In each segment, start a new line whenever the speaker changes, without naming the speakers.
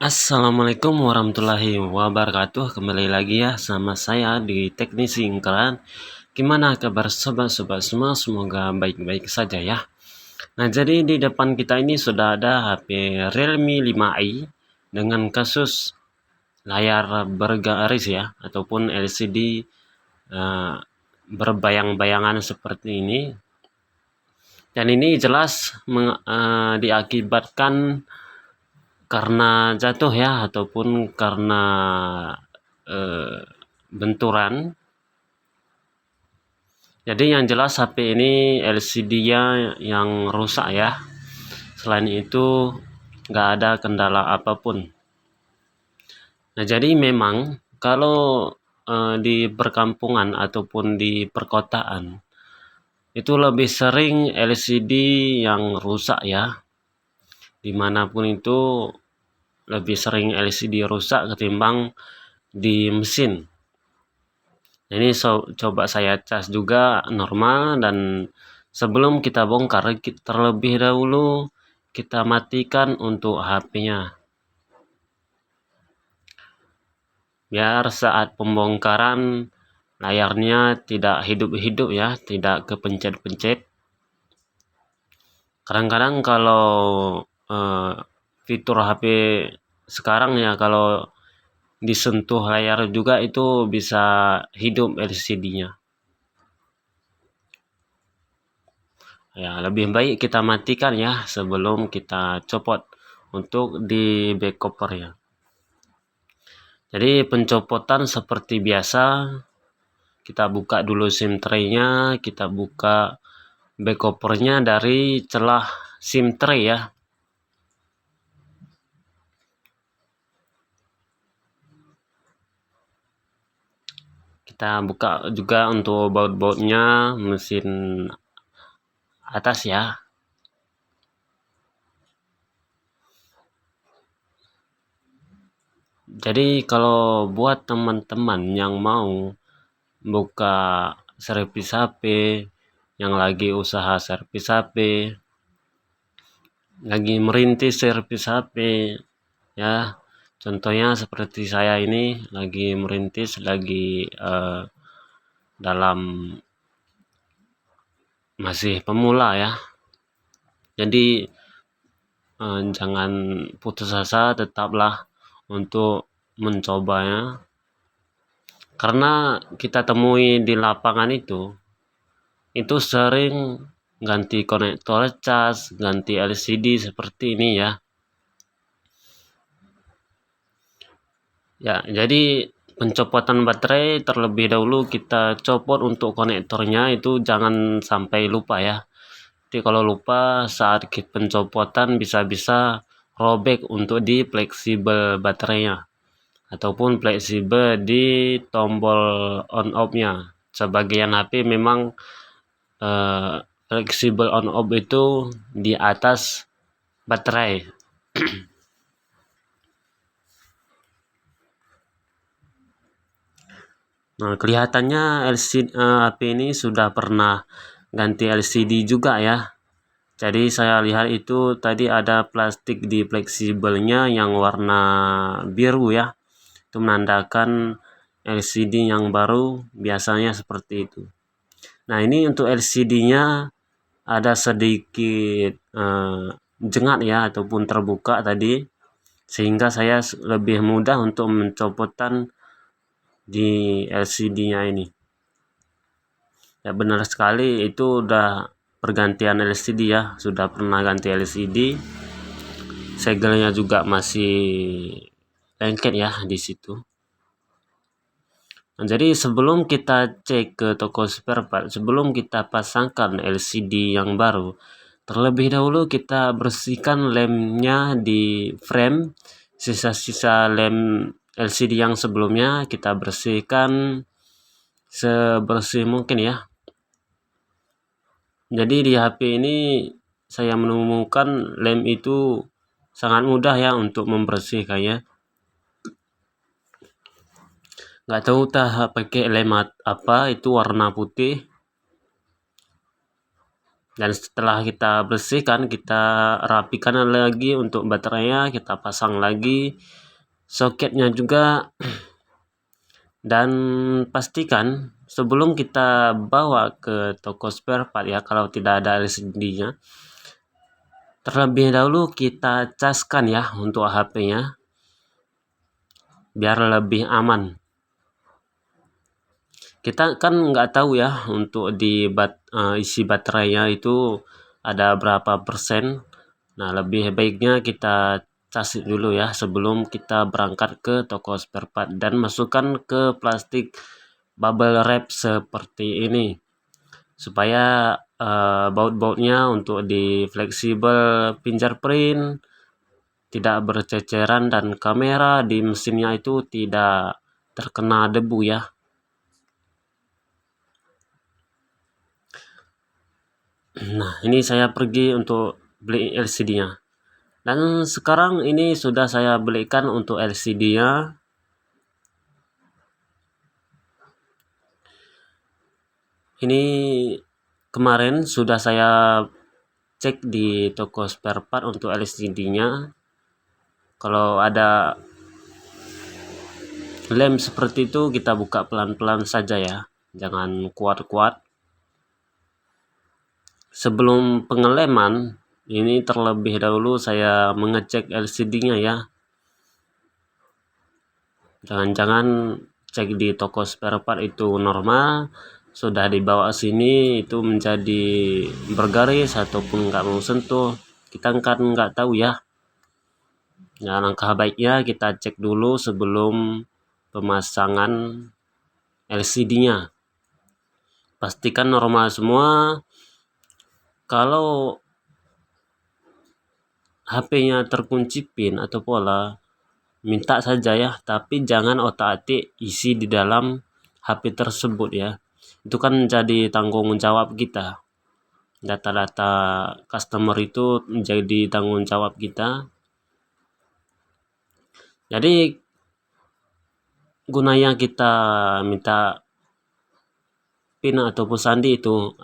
Assalamualaikum warahmatullahi wabarakatuh. Kembali lagi ya sama saya di Teknisi Ingkeran. Gimana kabar sobat-sobat semua? Semoga baik-baik saja ya. Nah, jadi di depan kita ini sudah ada HP Realme 5i dengan kasus layar bergaris ya, ataupun LCD berbayang-bayangan seperti ini. Dan ini jelas diakibatkan karena jatuh ya, ataupun karena benturan. Jadi yang jelas HP ini LCD-nya yang rusak ya. Selain itu nggak ada kendala apapun. Nah, jadi memang kalau di perkampungan ataupun di perkotaan itu lebih sering LCD yang rusak ya. Dimanapun itu lebih sering LCD rusak ketimbang di mesin. Ini coba saya cas juga normal, dan sebelum kita bongkar terlebih dahulu kita matikan untuk HP-nya. Biar saat pembongkaran layarnya tidak hidup-hidup ya, tidak kepencet-pencet. Kadang-kadang kalau fitur HP sekarang ya, kalau disentuh layar juga itu bisa hidup LCD-nya. Ya, lebih baik kita matikan ya sebelum kita copot untuk di back cover ya. Jadi pencopotan seperti biasa, kita buka dulu SIM tray-nya, kita buka back cover-nya dari celah SIM tray ya. Kita buka juga untuk baut-bautnya mesin atas ya. Jadi kalau buat teman-teman yang mau buka servis HP, yang lagi usaha servis HP, lagi merintis servis HP ya, contohnya seperti saya ini lagi merintis, lagi dalam masih pemula ya. Jadi jangan putus asa, tetaplah untuk mencobanya, karena kita temui di lapangan itu sering ganti konektor cas, ganti LCD seperti ini ya. Ya, jadi pencopotan baterai terlebih dahulu kita copot untuk konektornya, itu jangan sampai lupa ya. Jadi kalau lupa saat pencopotan bisa-bisa robek untuk di fleksibel baterainya ataupun fleksibel di tombol on off-nya. Sebagian HP memang fleksibel on off itu di atas baterai. Nah, kelihatannya HP ini sudah pernah ganti LCD juga ya. Jadi saya lihat itu tadi ada plastik di fleksibelnya yang warna biru ya. Itu menandakan LCD yang baru, biasanya seperti itu. Nah, ini untuk LCD-nya ada sedikit jengat ya, ataupun terbuka tadi, sehingga saya lebih mudah untuk mencopotan di LCD-nya ini. Ya, benar sekali itu udah pergantian LCD ya, sudah pernah ganti LCD. Segelnya juga masih lengket ya di situ. Nah, jadi sebelum kita cek ke toko spare part, sebelum kita pasangkan LCD yang baru, terlebih dahulu kita bersihkan lemnya di frame. Sisa-sisa lem LCD yang sebelumnya kita bersihkan sebersih mungkin ya. Jadi di HP ini saya menemukan lem itu sangat mudah ya untuk membersihkannya. Nggak tahu pakai lem apa, itu warna putih. Dan setelah kita bersihkan, kita rapikan lagi untuk baterainya, kita pasang lagi soketnya juga. Dan pastikan sebelum kita bawa ke toko spare part ya, kalau tidak ada LCD-nya, terlebih dahulu kita caskan ya untuk HP-nya biar lebih aman. Kita kan nggak tahu ya untuk di isi baterainya itu ada berapa persen. Nah, lebih baiknya kita cas dulu ya sebelum kita berangkat ke toko spare part, dan masukkan ke plastik bubble wrap seperti ini supaya baut-bautnya untuk di fleksibel fingerprint tidak berceceran dan kamera di mesinnya itu tidak terkena debu ya. Nah, ini saya pergi untuk beli LCD-nya. Dan sekarang ini sudah saya belikan untuk LCD-nya. Ini kemarin sudah saya cek di toko spare part untuk LCD-nya. Kalau ada lem seperti itu kita buka pelan-pelan saja ya. Jangan kuat-kuat. Sebelum pengeleman, ini terlebih dahulu saya mengecek LCD-nya ya. Jangan-jangan cek di toko spare part itu normal, sudah dibawa sini itu menjadi bergaris ataupun nggak mau sentuh, kita kan nggak tahu ya. Nah, langkah baiknya kita cek dulu sebelum pemasangan LCD-nya. Pastikan normal semua. Kalau HP-nya terkunci pin atau pola, minta saja ya, tapi jangan otak-atik isi di dalam HP tersebut ya. Itu kan jadi tanggung jawab kita. Data-data customer itu menjadi tanggung jawab kita. Jadi gunanya kita minta pin ataupun sandi itu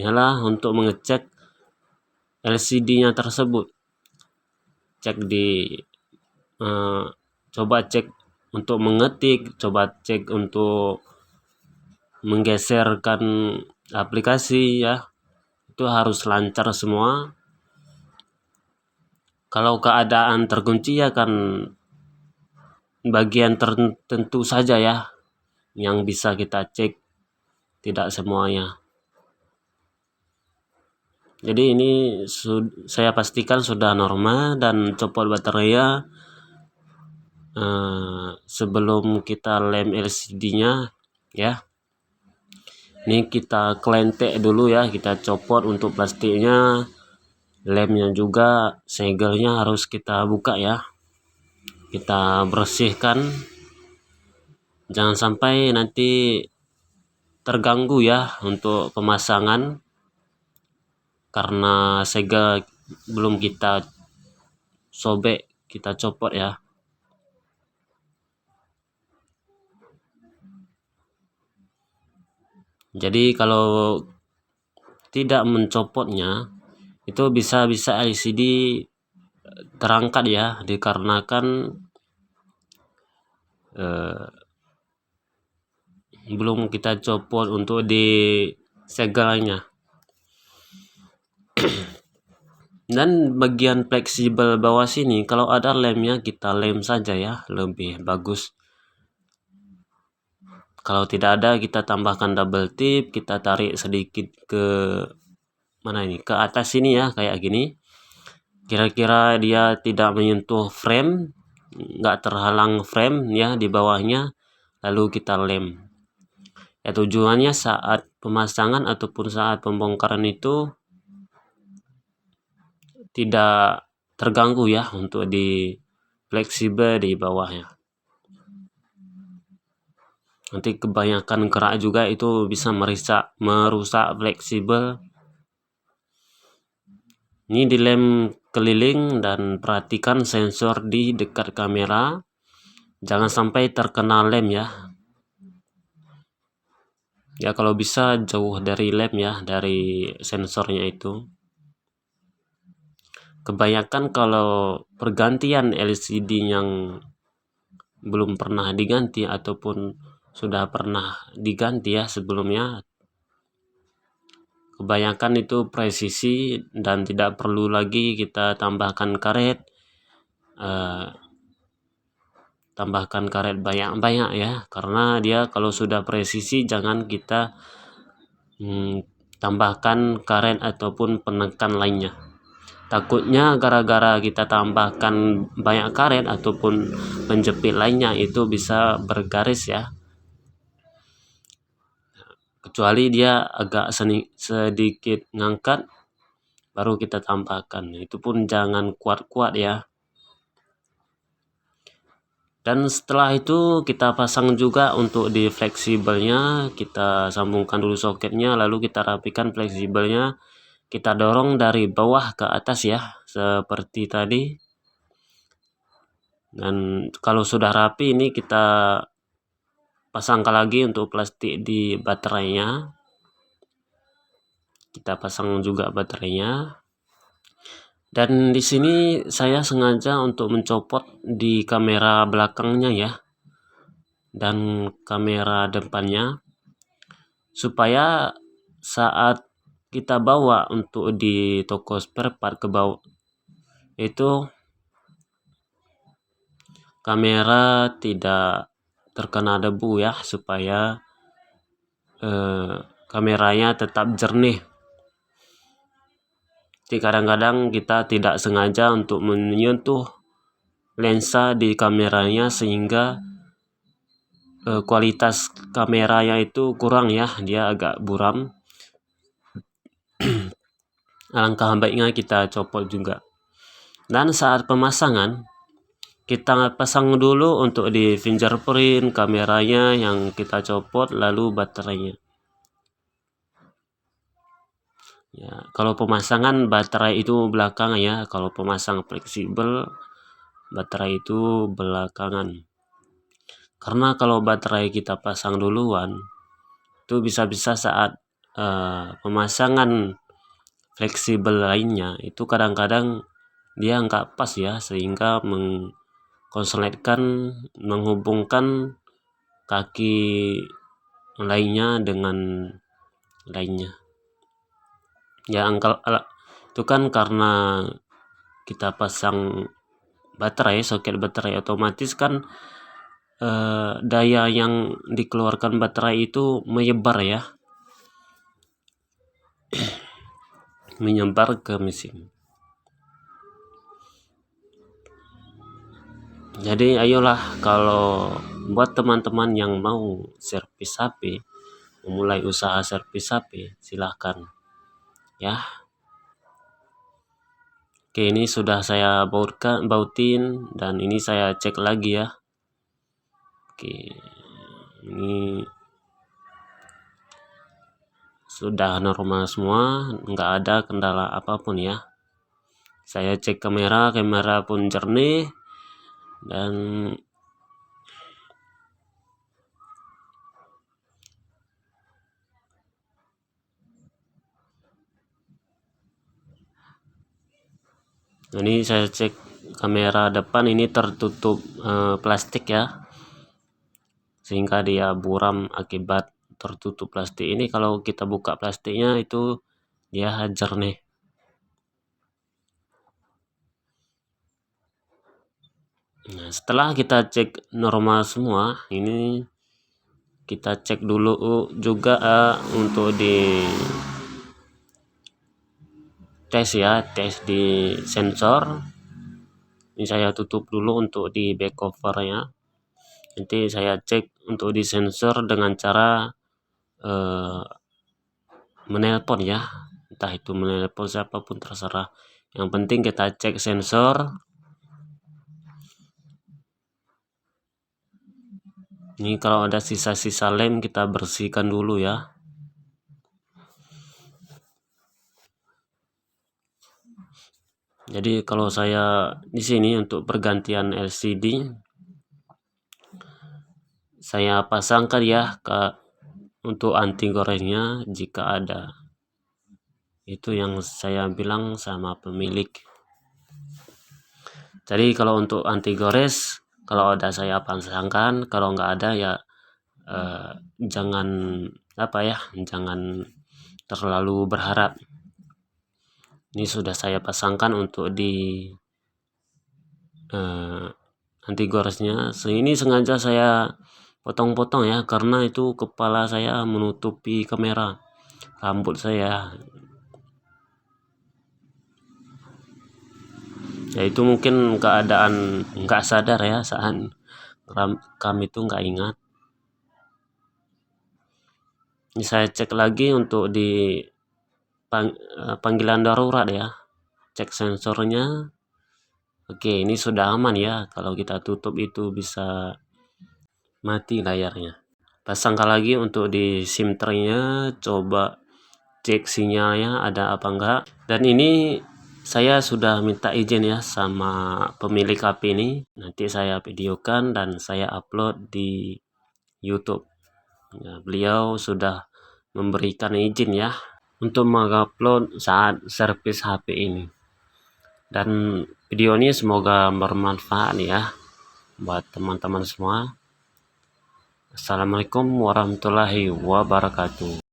ialah untuk mengecek LCD-nya tersebut. Cek di coba cek untuk mengetik, coba cek untuk menggeserkan aplikasi ya, itu harus lancar semua. Kalau keadaan terkunci ya kan bagian tertentu saja ya yang bisa kita cek, tidak semuanya. Jadi ini saya pastikan sudah normal dan copot baterainya sebelum kita lem LCD-nya ya. Ini kita kelentek dulu ya, kita copot untuk plastiknya, lemnya juga, segelnya harus kita buka ya, kita bersihkan, jangan sampai nanti terganggu ya untuk pemasangan karena segel belum kita sobek, kita copot ya. Jadi kalau tidak mencopotnya itu bisa LCD terangkat ya, dikarenakan belum kita copot untuk di segelnya. Dan bagian fleksibel bawah sini kalau ada lemnya kita lem saja ya, lebih bagus. Kalau tidak ada kita tambahkan double tip, kita tarik sedikit ke mana ini, ke atas sini ya, kayak gini. Kira-kira dia tidak menyentuh frame, nggak terhalang frame ya di bawahnya, lalu kita lem. Ya tujuannya saat pemasangan ataupun saat pembongkaran itu tidak terganggu ya untuk di fleksibel di bawahnya. Nanti kebanyakan kerak juga itu bisa merusak fleksibel. Ini dilem keliling dan perhatikan sensor di dekat kamera, jangan sampai terkena lem ya. Ya kalau bisa jauh dari lem ya, dari sensornya itu. Kebanyakan kalau pergantian LCD yang belum pernah diganti ataupun sudah pernah diganti ya sebelumnya, kebanyakan itu presisi dan tidak perlu lagi kita tambahkan karet, tambahkan karet banyak-banyak ya, karena dia kalau sudah presisi jangan kita tambahkan karet ataupun penekan lainnya. Takutnya gara-gara kita tambahkan banyak karet ataupun penjepit lainnya itu bisa bergaris ya, kecuali dia agak sedikit ngangkat baru kita tambahkan, itu pun jangan kuat-kuat ya. Dan setelah itu kita pasang juga untuk di fleksibelnya, kita sambungkan dulu soketnya, lalu kita rapikan fleksibelnya, kita dorong dari bawah ke atas ya seperti tadi. Dan kalau sudah rapi ini kita pasangkan lagi untuk plastik di baterainya, kita pasang juga baterainya. Dan di sini saya sengaja untuk mencopot di kamera belakangnya ya, dan kamera depannya, supaya saat kita bawa untuk di toko spare part ke bawah itu kamera tidak terkena debu ya, supaya kameranya tetap jernih. Jadi kadang-kadang kita tidak sengaja untuk menyentuh lensa di kameranya sehingga kualitas kameranya itu kurang ya, dia agak buram. Alangkah baiknya kita copot juga. Dan saat pemasangan kita pasang dulu untuk di fingerprint kameranya yang kita copot, lalu baterainya. Ya, kalau pemasangan baterai itu belakangan ya, kalau pemasang fleksibel baterai itu belakangan. Karena kalau baterai kita pasang duluan, itu bisa-bisa saat pemasangan fleksibel lainnya itu kadang-kadang dia nggak pas ya, sehingga mengkonsletkan, menghubungkan kaki lainnya dengan lainnya. Ya itu kan karena kita pasang baterai, soket baterai, otomatis kan daya yang dikeluarkan baterai itu menyebar ya, menyebar ke mesin. Jadi ayolah, kalau buat teman-teman yang mau servis HP, memulai usaha servis HP, silahkan ya. Oke, ini sudah saya bautin dan ini saya cek lagi ya. Oke, ini sudah normal semua, nggak ada kendala apapun ya. Saya cek kamera pun jernih, dan ini saya cek kamera depan, ini tertutup plastik ya, sehingga dia buram akibat tertutup plastik ini. Kalau kita buka plastiknya itu dia jernih. Nah, setelah kita cek normal semua, ini kita cek dulu juga untuk di tes ya, tes di sensor. Ini saya tutup dulu untuk di back covernya. Nanti saya cek untuk di sensor dengan cara menelpon ya, entah itu menelpon siapapun terserah, yang penting kita cek sensor. Ini kalau ada sisa-sisa lem kita bersihkan dulu ya. Jadi kalau saya di sini untuk pergantian LCD, saya pasangkan ya ke untuk anti gorengnya jika ada. Itu yang saya bilang sama pemilik. Jadi kalau untuk anti gores, kalau ada saya pasangkan, kalau nggak ada ya jangan jangan terlalu berharap. Ini sudah saya pasangkan untuk di anti goresnya. Ini sengaja saya potong-potong ya, karena itu kepala saya menutupi kamera, rambut saya. Ya itu mungkin keadaan nggak sadar ya saat kami itu nggak ingat. Ini saya cek lagi untuk di panggilan darurat ya, cek sensornya. Oke, ini sudah aman ya, kalau kita tutup itu bisa mati layarnya. Pasangkan lagi untuk di SIM tray-nya, coba cek sinyalnya ada apa enggak. Dan ini saya sudah minta izin ya sama pemilik HP ini, nanti saya videokan dan saya upload di YouTube. Ya, beliau sudah memberikan izin ya untuk mengupload saat servis HP ini. Dan video ini semoga bermanfaat ya buat teman-teman semua. Assalamualaikum warahmatullahi wabarakatuh.